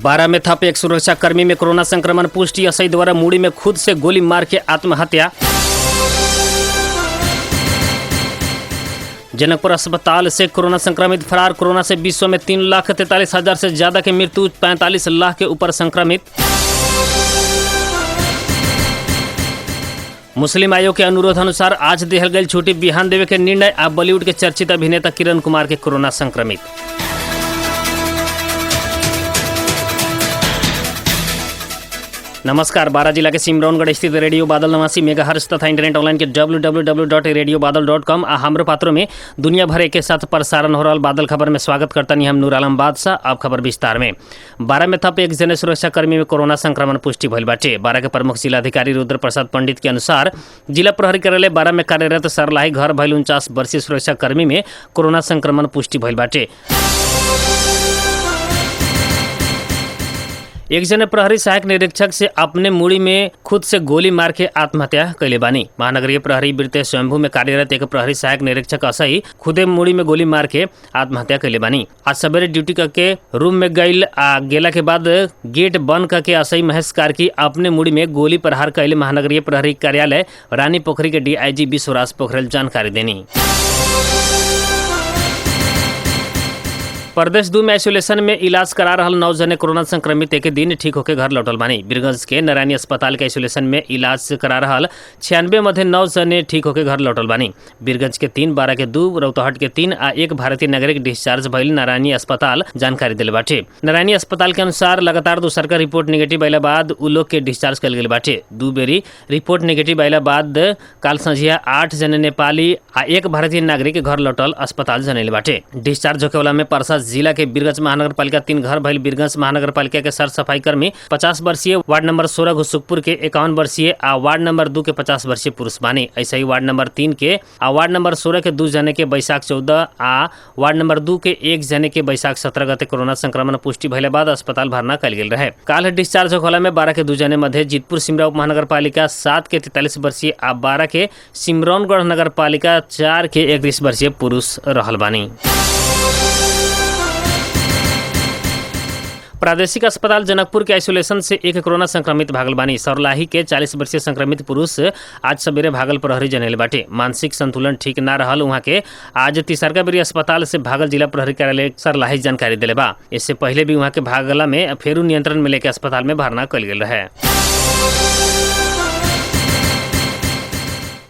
बारा में थप एक सुरक्षाकर्मी में कोरोना संक्रमण पुष्टि। एसआई द्वारा मुड़ी में खुद से गोली मार के आत्महत्या। जनकपुर अस्पताल से कोरोना संक्रमित फरार। कोरोना से विश्व में 3,43,000 से ज्यादा की मृत्यु। 45 लाख के ऊपर संक्रमित। मुस्लिम आयोग के अनुरोध अनुसार आज देहल गई छुट्टी बिहान देवे के निर्णय। आ बॉलीवुड के चर्चित अभिनेता किरण कुमार के कोरोना संक्रमित। नमस्कार। बारा जिला के सिमरौनगढ़ स्थित रेडियो बादल 89 मेगाहर्ट्ज तथा इंटरनेट ऑनलाइन के www.radiobadal.com आ हमरो पात्रों में दुनिया भर के साथ प्रसारण हो रहा बादल खबर में स्वागत करता नहीं हम नूर आलम बादशाह। अब खबर विस्तार में। बारा में थप एक जने सुरक्षाकर्मी में कोरोना संक्रमण पुष्टि भइल बाटे। बारा के प्रमुख जिलाधिकारी रुद्र प्रसाद पंडित के अनुसार जिला प्रहरी कार्यालय बारा में कार्यरत सरलाही घर भइल 49 वर्षीय सुरक्षाकर्मी में कोरोना संक्रमण पुष्टि भइल बाटे। एक जने प्रहरी सहायक निरीक्षक से अपने मुड़ी में खुद से गोली मार के आत्महत्या कैले बानी। महानगरीय प्रहरी वृत्तीय स्वयंभू में कार्यरत एक प्रहरी सहायक निरीक्षक असही खुदे मुड़ी में गोली मार के आत्महत्या कैले बानी। आज सवेरे ड्यूटी करके रूम में गईल गेला के बाद गेट बंद करके असही महेश कार्की अपने मुड़ी में गोली प्रहार कैले महानगरीय प्रहरी कार्यालय रानी पोखरी के डीआईजी विश्वराज पोखरेल जानकारी देनी। प्रदेश 2 में आइसोलेशन में इलाज करा रहा 9 जने कोरोना संक्रमित एक दिन ठीक होकर घर लौटल बानी। बीरगंज के नारायणी अस्पताल के आइसोलेशन में इलाज करा रहा 96 मध्य 9 जने ठीक होकर घर लौटल बानी। बीरगंज के 3, बारा के 2, रौतहट के 3 आ 1 भारतीय नागरिक डिस्चार्ज भइल नारायणी अस्पताल जानकारी दिले बाटे। नारायणी अस्पताल के अनुसार लगातार दूसर का रिपोर्ट नेगेटिव आइला बाद उ लोग के डिस्चार्ज कल गए बाटे। 2 बेरी रिपोर्ट नेगेटिव आइला बाद काल संझिया 8 जने नेपाली आ 1 भारतीय नागरिक घर लौटल अस्पताल जनैले बाटे। डिस्चार्ज होके वाला में परसा जिला के बीरगंज महानगर पालिका 3 घर भइल। बीरगंज महानगर पालिका के सर सफाई कर्मी 50 वर्षीय, वार्ड नंबर 16 घुसुकपुर के 51 वर्षीय आ वार्ड नंबर 2 के 50 वर्षीय पुरुष बानी। ऐसे ही वार्ड नंबर 3 के आ वार्ड नंबर 16 के 2 जने के बैसाख 14 आ वार्ड नंबर 2 के 1 जने के बैसाख 17 गते कोरोना संक्रमण पुष्टि भइले बाद अस्पताल भर्ना कल गेल रहे। काल डिस्चार्ज होखला में 12 के 2 जने मध्य जीतपुर सिमरा उप महानगर पालिका 7 के 43 वर्षीय आ 12 के सिमरौनगढ़ नगर पालिका 4 के 31 वर्षीय पुरुष रहल बानी। प्रादेशिक अस्पताल जनकपुर के आइसोलेशन से एक कोरोना संक्रमित भागल बानी। सरलाही के 40 वर्षीय संक्रमित पुरुष आज सवेरे भागल प्रहरी जनैले बाटे। मानसिक संतुलन ठीक ना रहल वहाँ के आज तीसरका बेरी अस्पताल से भागल जिला प्रहरी कार्यालय सरलाही जानकारी दिले बा। इससे पहले भी वहाँ के भागला में फेरू नियंत्रण में लेके अस्पताल में भर्ना कल गेल रहे।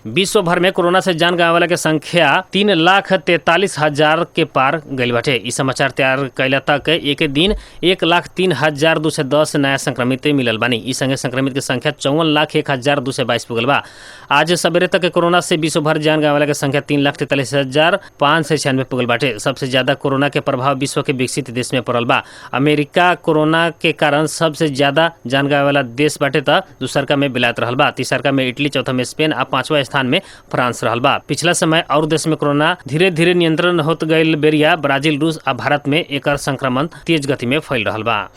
विश्व भर में कोरोना से जान गंवावे वाला के संख्या 3,43,000 के पार गईल बाटे। इस समाचार तैयार कैला तक एक दिन 1,03,210 नया संक्रमित मिलल बानी। इस संगे संक्रमित के संख्या 54,01,222 पुगल बा। आज सवेरे तक कोरोना से विश्व भर जान गंवावे वाला के संख्या 3,43,596 पुगल बाटे। सबसे ज्यादा कोरोना के प्रभाव विश्व के विकसित देश में पड़ल बा। अमेरिका कोरोना के कारण सबसे ज्यादा जान गंवावे वाला देश बाटे त दूसरका में बेलायत रहल बा। तीसरका में इटली, चौथा में स्पेन आ 5वां स्थान में फ्रांस रहल बा। पिछला समय और देश में कोरोना धीरे धीरे नियंत्रण होत गईल बेरिया ब्राजील, रूस आ भारत में एकर संक्रमण तेज गति में फैल रहल बा।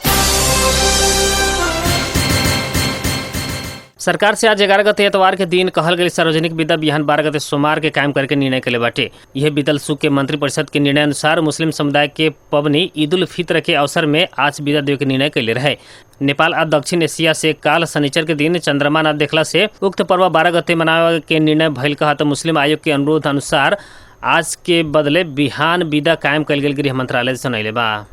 सरकार से आज 11 गते एतवार के दिन कहल गई सार्वजनिक विदा बिहान 12 गते सोमवार के कायम करके निर्णय कैले बाटे। यह विदल सुख के मंत्रिपरिषद के निर्णय अनुसार मुस्लिम समुदाय के पबनी ईद उल फित्र के अवसर में आज विदा देवे के निर्णय कैले रहे। नेपाल आ दक्षिण एशिया से काल शनिचर के दिन चंद्रमा न देखला से उक्त पर्व 12 गते मनावे के निर्णय भइल कहत मुस्लिम आयोग के अनुरोध अनुसार आज के बदले बिहान विदा कायम कैल गेल गृह मंत्रालय सुनैले बा।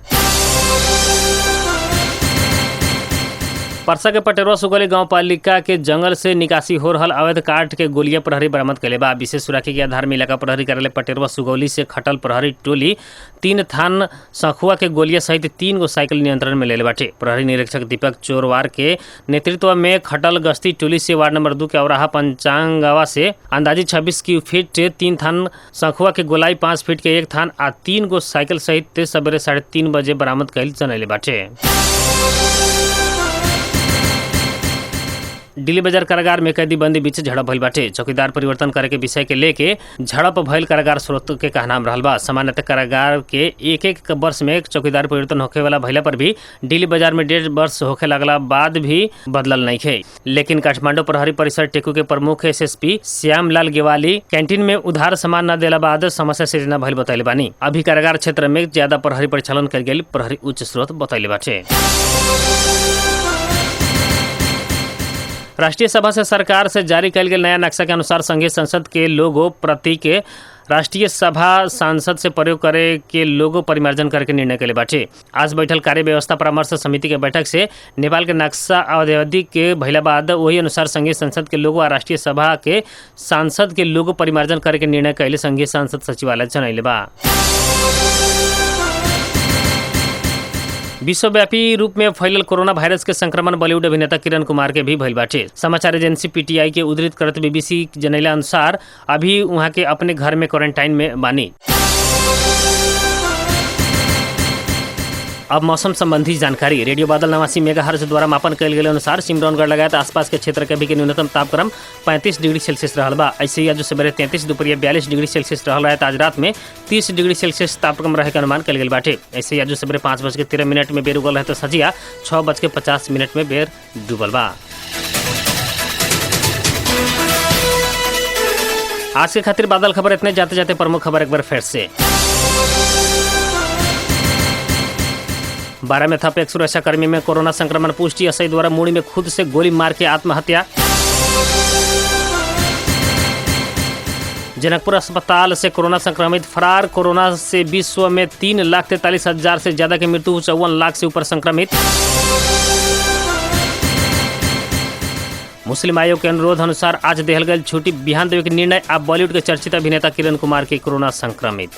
परसा के पटेरवा सुगौली गांव पालिका के जंगल से निकासी हो रहल अवैध काठ के गोलियां प्रहरी बरामद कैले बा। विशेष सुराखी के आधार में इलाका प्रहरी कार्यालय पटेरवा सुगौली से खटल प्रहरी टोली 3 थान सखुआ के गोलियां सहित 3 गो साइकिल नियंत्रण में लेले बाटे। प्रहरी निरीक्षक दीपक चोरवार के नेतृत्व में खटल गश्ती टोली से वार्ड नंबर 2 के औराहा पंचांगवा से अंदाजी 26 की फीट 3 थान सखुआ के गोलाई 5 फीट के 1 थान आ 3 गो साइकिल सहित सवेरे 3:30 बजे बरामद कैल जनैले बाटे। दिल्ली बाजार कारागार में कैदी बंदी बीच झड़प भइल बाटे। चौकीदार परिवर्तन करे के विषय के लेके झड़प भइल कारागार स्रोत के कहनाम रहल बा। सामान्यतः कारागार के एक वर्ष में चौकीदार परिवर्तन होखे वाला भइला पर भी दिल्ली बाजार में 1.5 वर्ष होखे लगला बाद भी बदलल नहीं थे। लेकिन काठमांडू प्रहरी परिसर टेकू के प्रमुख SSP श्यामलाल गेवाली कैंटीन में उधार सामान न देला बाद समस्या से न भइल बतैले बानी। अभी कारागार क्षेत्र में ज्यादा प्रहरी परिचालन कर गेल प्रहरी उच्च स्रोत बतैले बाटे। राष्ट्रीय सभा से सरकार से जारी कल गेल नया नक्शा के अनुसार संघीय संसद के लोगो प्रतीक राष्ट्रीय सभा सांसद से प्रयोग करे के लोगो परिमार्जन करके निर्णय के लिए बाटे। आज बैठल कार्य व्यवस्था परामर्श समिति के बैठक से नेपाल के नक्शा अवधि के भइला बाद वही अनुसार संघीय संसद के लोगो और राष्ट्रीय सभा के सांसद के लोगो परिमार्जन करे के निर्णय कैले संघीय संसद सचिवालय जनैले बा। विश्वव्यापी रूप में फैलल कोरोना वायरस के संक्रमण बॉलीवुड अभिनेता किरण कुमार के भी भइल बाटे। समाचार एजेंसी PTI के उद्धृत करत BBC जनैले अनुसार अभी वहां के अपने घर में क्वारंटाइन में बानी। अब मौसम संबंधी जानकारी। रेडियो बादल 89 मेगाहर्ट्ज द्वारा मापन कयल गेल अनुसार सिमरौनगढ़ लगायत आसपास के क्षेत्र के अभी के न्यूनतम तापक्रम 35 डिग्री सेल्सियस रहल बा। ऐसे ही आज सवेरे 33, दोपहर 42 डिग्री सेल्सियस रहल रहा। आज रात में 30 डिग्री सेल्सियस तापक्रम रहे के अनुमान कयल गेल बाटे। ऐसे ही आज सवेरे 5:13 में बेर उगल रहे तो सजिया 6:50 में बेर डूबल बा। आज के खातिर बादल खबर इतने। जाते जाते प्रमुख खबर एक बार फिर से। 12 में थप एक सुरक्षाकर्मी में कोरोना संक्रमण पुष्टि। एसआई द्वारा मुड़ी में खुद से गोली मार के आत्महत्या। जनकपुर अस्पताल से कोरोना संक्रमित फरार। कोरोना से विश्व में 3,43,000 से ज्यादा की मृत्यु। 54 लाख से ऊपर संक्रमित। मुस्लिम आयोग के अनुरोध अनुसार आज देहल गई छुट्टी बिहान देवे के निर्णय। अब बॉलीवुड के चर्चित अभिनेता किरण कुमार के कोरोना संक्रमित।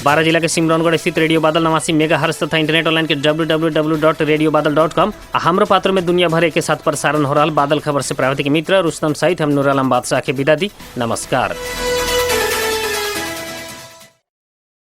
12 जिला के सिमरौनगढ़ स्थित रेडियो बादल 89 मेगाहर्ट्ज तथा इंटरनेट ऑनलाइन के www.radiobadal.com हमरो पात्र में दुनिया भर के साथ प्रसारण हो रहा बादल खबर से प्राविधिक मित्र रुस्तम सहित हम नूर आलम बादशाह के विदा दी। नमस्कार।